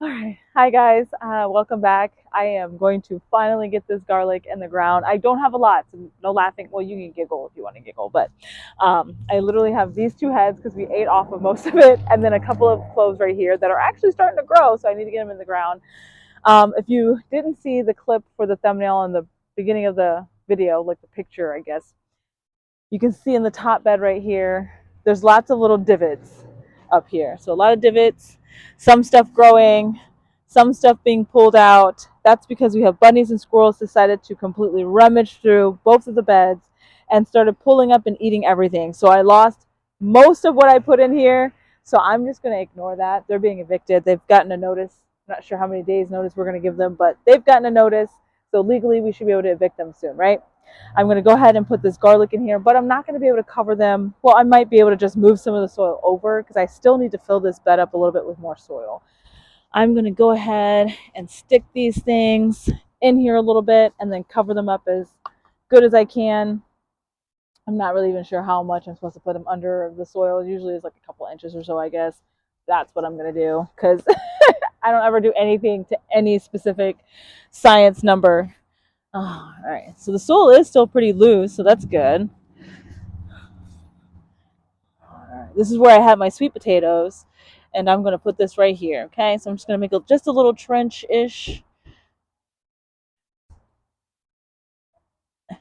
All right. Hi, guys. Welcome back. I am going to finally get this garlic in the ground. I don't have a lot, so no laughing. Well, you can giggle if you want to giggle, but I literally have these two heads because we ate off of most of it, and then a couple of cloves right here that are actually starting to grow, so I need to get them in the ground. If you didn't see the clip for the thumbnail in the beginning of the video, like the picture, I guess, you can see in the top bed right here, there's lots of little divots up here. So a lot of divots, some stuff growing, some stuff being pulled out. That's because we have bunnies and squirrels decided to completely rummage through both of the beds and started pulling up and eating everything. So I lost most of what I put in here. So I'm just going to ignore that. They're being evicted. They've gotten a notice. I'm not sure how many days notice we're going to give them, but they've gotten a notice. So legally we should be able to evict them soon, right? I'm going to go ahead and put this garlic in here, but I'm not going to be able to cover them. Well, I might be able to just move some of the soil over because I still need to fill this bed up a little bit with more soil. I'm going to go ahead and stick these things in here a little bit and then cover them up as good as I can. I'm not really even sure how much I'm supposed to put them under the soil. Usually it's like a couple inches or so, I guess. That's what I'm going to do because I don't ever do anything to any specific science number. Oh, all right, so the soil is still pretty loose, so that's good. All right, this is where I have my sweet potatoes, and I'm going to put this right here, okay? So I'm just going to make just a little trench-ish. All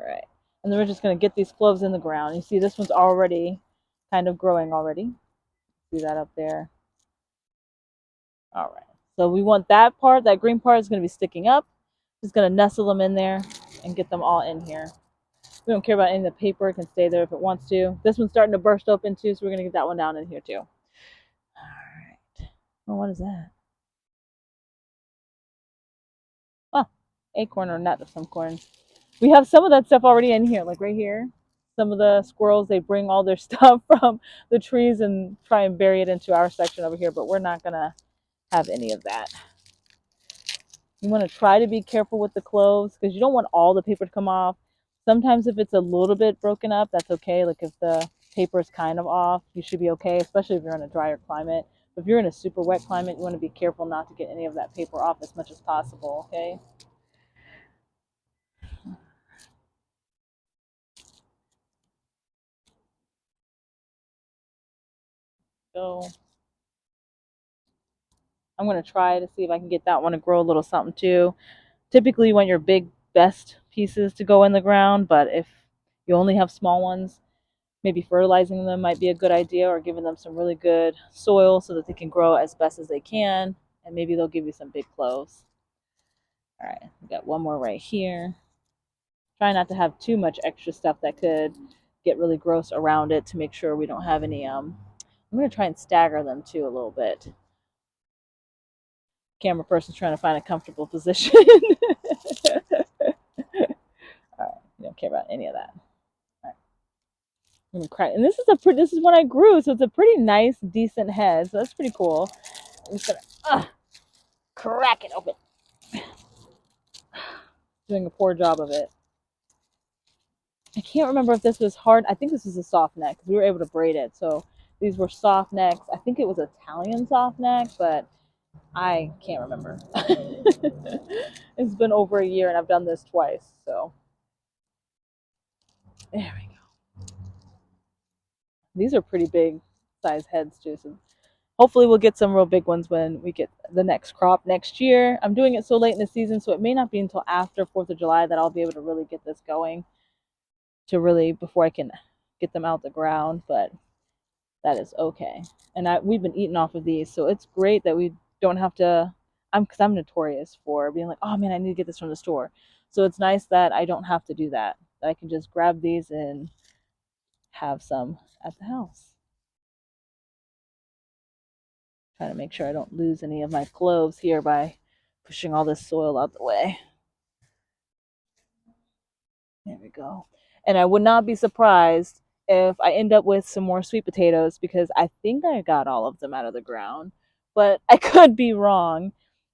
right, and then we're just going to get these cloves in the ground. You see this one's already kind of growing already. See that up there? All right, so we want that part, that green part is going to be sticking up. Just going to nestle them in there and get them all in here. We don't care about any of the paper. It can stay there if it wants to. This one's starting to burst open too, so we're going to get that one down in here too. All right. Oh, what is that? Oh, acorn or nut of some corn. We have some of that stuff already in here, like right here. Some of the squirrels, they bring all their stuff from the trees and try and bury it into our section over here, but we're not going to have any of that. You want to try to be careful with the cloves because you don't want all the paper to come off. Sometimes if it's a little bit broken up, that's okay. Like if the paper is kind of off, you should be okay, especially if you're in a drier climate. But if you're in a super wet climate, you want to be careful not to get any of that paper off as much as possible, okay? So I'm going to try to see if I can get that one to grow a little something too. Typically you want your big best pieces to go in the ground, but if you only have small ones, maybe fertilizing them might be a good idea, or giving them some really good soil so that they can grow as best as they can, and maybe they'll give you some big cloves. All right, we got one more right here. Try not to have too much extra stuff that could get really gross around it to make sure we don't have any I'm going to try and stagger them too a little bit. Camera person's trying to find a comfortable position. All right, you don't care about any of that. And this is this is when I grew, so it's a pretty nice, decent head. So that's pretty cool. I'm just gonna crack it open. Doing a poor job of it. I can't remember if this was hard. I think this was a soft neck because we were able to braid it. So these were soft necks. I think it was Italian soft neck, but I can't remember. It's been over a year and I've done this twice. So there we go. These are pretty big size heads too. So hopefully we'll get some real big ones when we get the next crop next year. I'm doing it so late in the season, so it may not be until after 4th of July that I'll be able to really get this going, to really, before I can get them out the ground, but that is okay. And we've been eating off of these, so it's great that we don't have to, because I'm notorious for being like, oh man, I need to get this from the store. So it's nice that I don't have to do that I can just grab these and have some at the house. Trying to make sure I don't lose any of my cloves here by pushing all this soil out the way. There we go. And I would not be surprised if I end up with some more sweet potatoes because I think I got all of them out of the ground, but I could be wrong.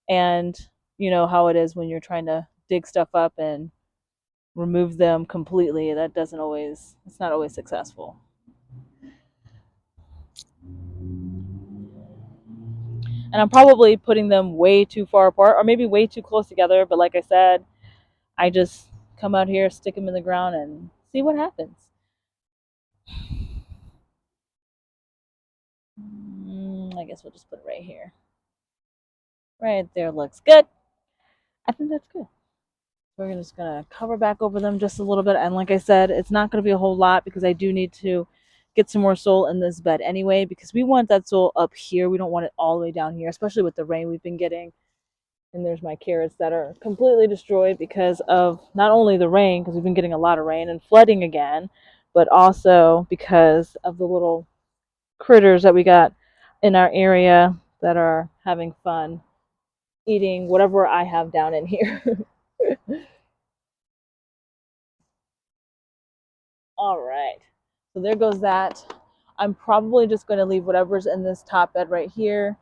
And you know how it is when you're trying to dig stuff up and remove them completely. That doesn't always, it's not always successful. And I'm probably putting them way too far apart or maybe way too close together. But like I said, I just come out here, stick them in the ground, and see what happens. I guess we'll just put it right here. Right there looks good. I think that's good. We're just gonna cover back over them just a little bit, and like I said, it's not gonna be a whole lot because I do need to get some more soil in this bed anyway, because we want that soil up here. We don't want it all the way down here, especially with the rain we've been getting. And there's my carrots that are completely destroyed because of not only the rain, because we've been getting a lot of rain and flooding again, but also because of the little critters that we got in our area that are having fun eating whatever I have down in here. All right. So there goes that. I'm probably just going to leave whatever's in this top bed right here.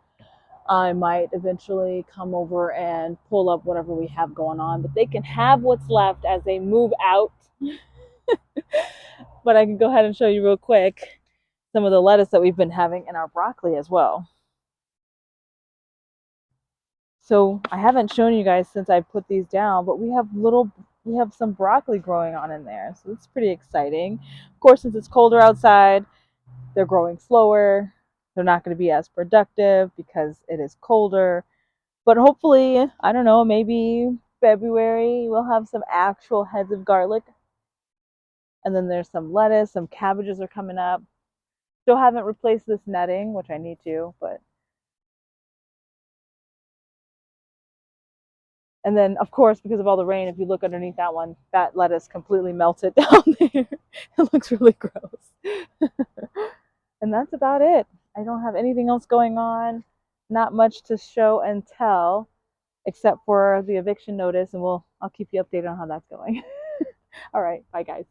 I might eventually come over and pull up whatever we have going on, but they can have what's left as they move out. But I can go ahead and show you real quick some of the lettuce that we've been having in our broccoli as well. So I haven't shown you guys since I put these down, but we have some broccoli growing on in there. So it's pretty exciting. Of course, since it's colder outside, they're growing slower. They're not going to be as productive because it is colder. But hopefully, I don't know, maybe February we'll have some actual heads of garlic. And then there's some lettuce, some cabbages are coming up. Still haven't replaced this netting, which I need to, but and then of course because of all the rain, if you look underneath that one, that lettuce completely melted down there. It looks really gross. And that's about it. I don't have anything else going on. Not much to show and tell except for the eviction notice, and I'll keep you updated on how that's going. All right, bye guys.